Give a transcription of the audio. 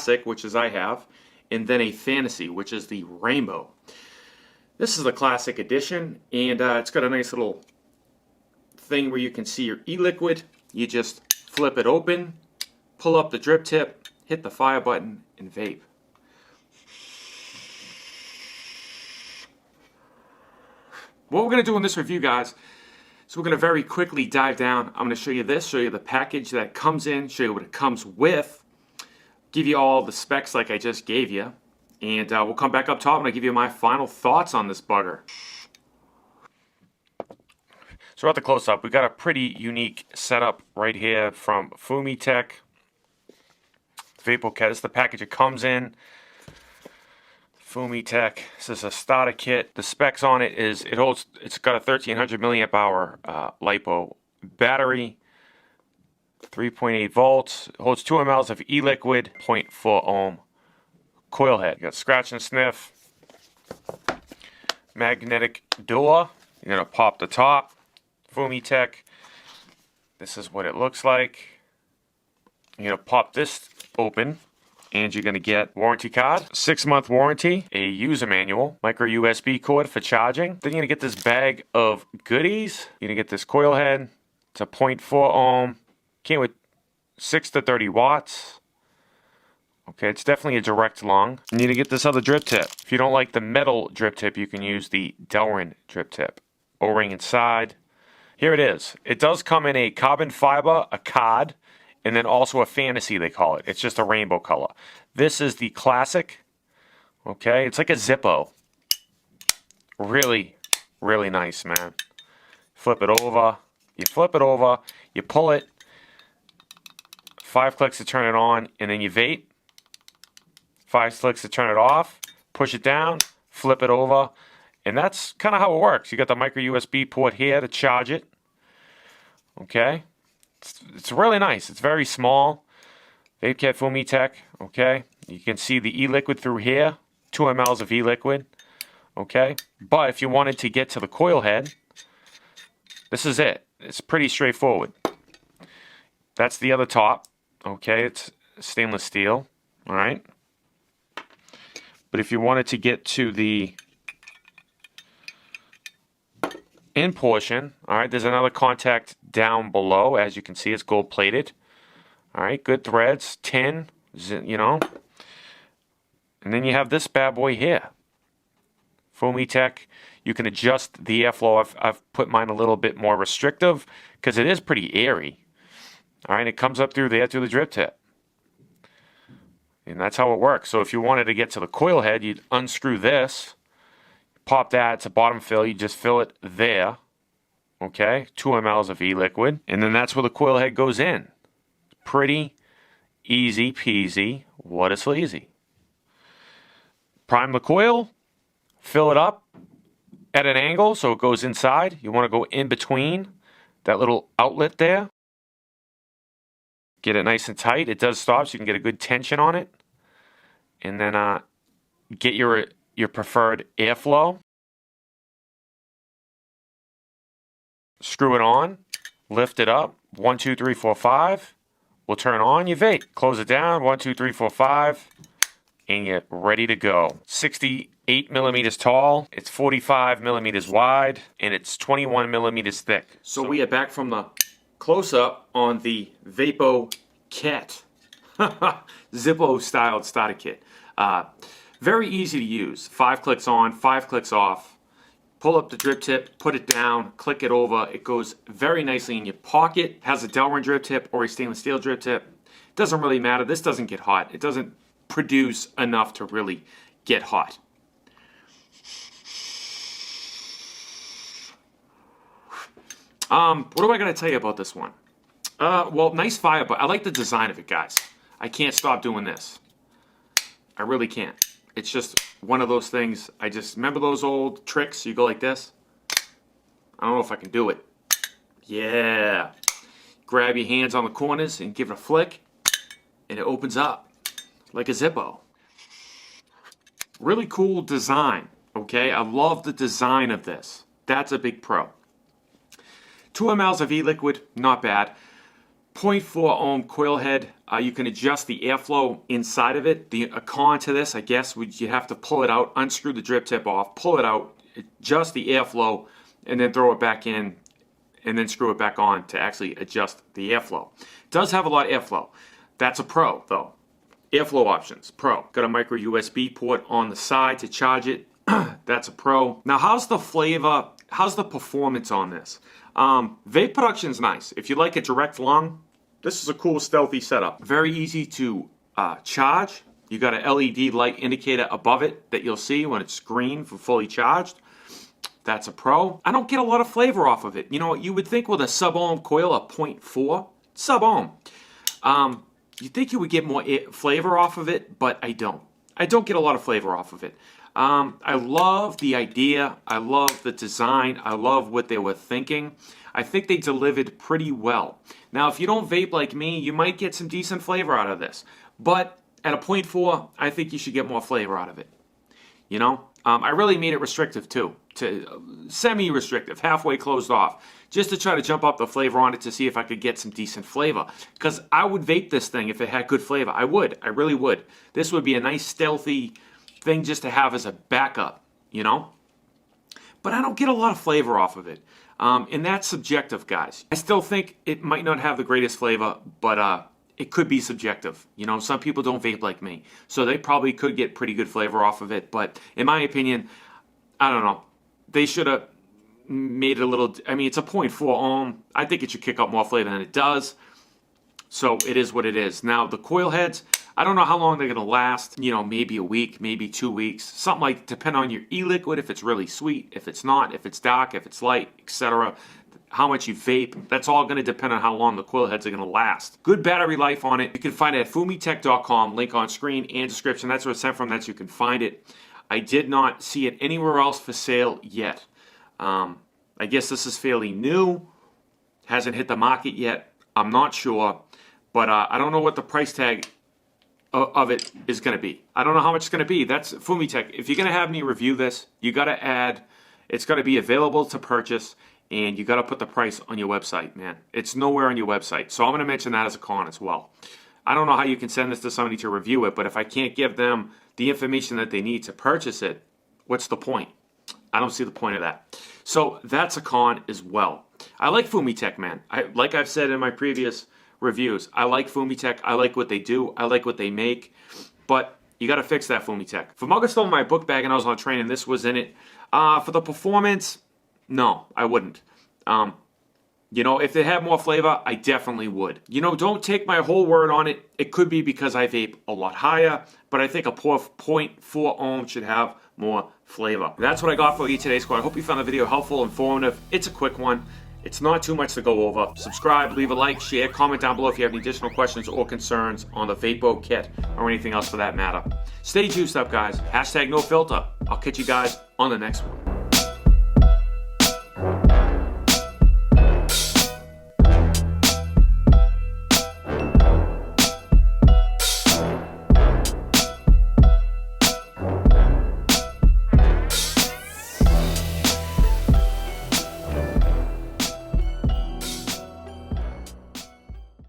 classic, which is I have, and then a fantasy, which is the rainbow. This is the classic edition, and it's got a nice little thing where you can see your e-liquid. You just flip it open, pull up the drip tip, hit the fire button, and vape. What we're going to do in this review, guys, so we're going to very quickly dive down. I'm going to show you this, show you the package that it comes in, show you what it comes with, give you all the specs like I just gave you, and we'll come back up top and I'll give you my final thoughts on this bugger. So at the close-up, we got a pretty unique setup right here from FumyTech. Vapoket is the package it comes in. FumyTech. This is a starter kit. The specs on it is it's got a 1300 milliamp hour LiPo battery, 3.8 volts. It holds 2 mLs of e-liquid, 0.4 ohm coil head. You got scratch and sniff, magnetic door. You're gonna pop the top. FumyTech. This is what it looks like. You're gonna pop this open. And you're going to get warranty card, 6-month warranty, a user manual, micro USB cord for charging. Then you're going to get this bag of goodies. You're going to get this coil head. It's a 0.4 ohm. Came with 6 to 30 watts. Okay, it's definitely a direct lung. You need to get this other drip tip. If you don't like the metal drip tip, you can use the Delrin drip tip. O-ring inside. Here it is. It does come in a carbon fiber, a card, and then also a fantasy, they call it. It's just a rainbow color. This is the classic. Okay, it's like a Zippo. Really, really nice, man. Flip it over. You flip it over. You pull it. 5 clicks to turn it on, and then you vape. 5 clicks to turn it off. Push it down. Flip it over. And that's kind of how it works. You got the micro USB port here to charge it. Okay. It's really nice. It's very small. Vapoket FumyTech. Okay. You can see the e-liquid through here. 2 mLs of e-liquid. Okay. But if you wanted to get to the coil head, this is it. It's pretty straightforward. That's the other top. Okay. It's stainless steel. All right. But if you wanted to get to the in portion, all right, there's another contact down below. As you can see, it's gold plated. All right, good threads, tin, you know. And then you have this bad boy here. FumyTech, you can adjust the airflow. I've put mine a little bit more restrictive because it is pretty airy. All right, it comes up through there through the drip tip. And that's how it works. So if you wanted to get to the coil head, you'd unscrew this. Pop that, it's a bottom fill, you just fill it there, okay, 2 mLs of e-liquid, and then that's where the coil head goes in. Pretty easy peasy, what a sleazy. Prime the coil, fill it up at an angle so it goes inside. You want to go in between that little outlet there. Get it nice and tight. It does stop so you can get a good tension on it. And then get your preferred airflow. Screw it on, lift it up, 1, 2, 3, 4, 5. We'll turn on your vape. Close it down, 1, 2, 3, 4, 5, and you're ready to go. 68 millimeters tall, it's 45 millimeters wide, and it's 21 millimeters thick. So we are back from the close-up on the Vapoket Zippo styled starter kit. Very easy to use. 5 clicks on, 5 clicks off. Pull up the drip tip, put it down, click it over. It goes very nicely in your pocket. Has a Delrin drip tip or a stainless steel drip tip. Doesn't really matter. This doesn't get hot. It doesn't produce enough to really get hot. What do I got to tell you about this one? Well, nice fire, but I like the design of it, guys. I can't stop doing this. I really can't. It's just one of those things. I just remember those old tricks. You go like this. I don't know if I can do it. Yeah. Grab your hands on the corners and give it a flick, and it opens up like a Zippo. Really cool design. Okay, I love the design of this. That's a big pro. 2 mLs of e-liquid, not bad. 0.4 ohm coil head. You can adjust the airflow inside of it. A con to this, I guess, would you have to pull it out, unscrew the drip tip off, pull it out, adjust the airflow, and then throw it back in, and then screw it back on to actually adjust the airflow. It does have a lot of airflow. That's a pro, though. Airflow options, pro. Got a micro USB port on the side to charge it. That's a pro. Now, how's the flavor? How's the performance on this? Vape production's nice. If you like a direct lung, this is a cool Stealthy setup. Very easy to charge. You got an LED light indicator above it that you'll see when it's green for fully charged. That's a pro. I don't get a lot of flavor off of it. You know, you would think with a sub-ohm coil, a 0.4, sub-ohm, you'd think you would get more flavor off of it, but I don't. I don't get a lot of flavor off of it. I love the idea. I love the design. I love what they were thinking. I think they delivered pretty well. Now, if you don't vape like me, you might get some decent flavor out of this. But at a 0.4, I think you should get more flavor out of it. You know? I really made it restrictive too. To semi-restrictive, halfway closed off. Just to try to jump up the flavor on it to see if I could get some decent flavor. Because I would vape this thing if it had good flavor. I would. I really would. This would be a nice stealthy thing just to have as a backup, you know? But I don't get a lot of flavor off of it. And that's subjective, guys. I still think it might not have the greatest flavor, but it could be subjective. You know, some people don't vape like me. So they probably could get pretty good flavor off of it. But in my opinion, I don't know. They should have made it a little, I mean, it's a 0.4 ohm. I think it should kick up more flavor than it does. So it is what it is. Now, the coil heads, I don't know how long they're going to last. You know, maybe a week, maybe 2 weeks. Something like, depend on your e-liquid, if it's really sweet, if it's not, if it's dark, if it's light, etc. How much you vape. That's all going to depend on how long the coil heads are going to last. Good battery life on it. You can find it at FumyTech.com. Link on screen and description. That's where it's sent from. That's where you can find it. I did not see it anywhere else for sale yet. I guess this is fairly new. Hasn't hit the market yet. I'm not sure. But I don't know what the price tag of it is going to be. I don't know how much it's going to be. That's FumyTech. If you're going to have me review this, you got to add, it's got to be available to purchase, and you got to put the price on your website, man. It's nowhere on your website. So I'm going to mention that as a con as well. I don't know how you can send this to somebody to review it, but if I can't give them the information that they need to purchase it, what's the point? I don't see the point of that. So that's a con as well. I like FumyTech, man. Like I've said in my previous reviews, I like FumyTech. I like what they do. I like what they make. But you got to fix that FumyTech. For Mugger stole my book bag and I was on training, this was in it. For the performance, no, I wouldn't. You know, if it had more flavor, I definitely would. You know, don't take my whole word on it. It could be because I vape a lot higher, but I think a 0.4 ohm should have more flavor. That's what I got for you today, squad. I hope you found the video helpful, informative. It's a quick one. It's not too much to go over. Subscribe, leave a like, share, comment down below if you have any additional questions or concerns on the Vapoket or anything else for that matter. Stay juiced up, guys. #NoFilter. I'll catch you guys on the next one.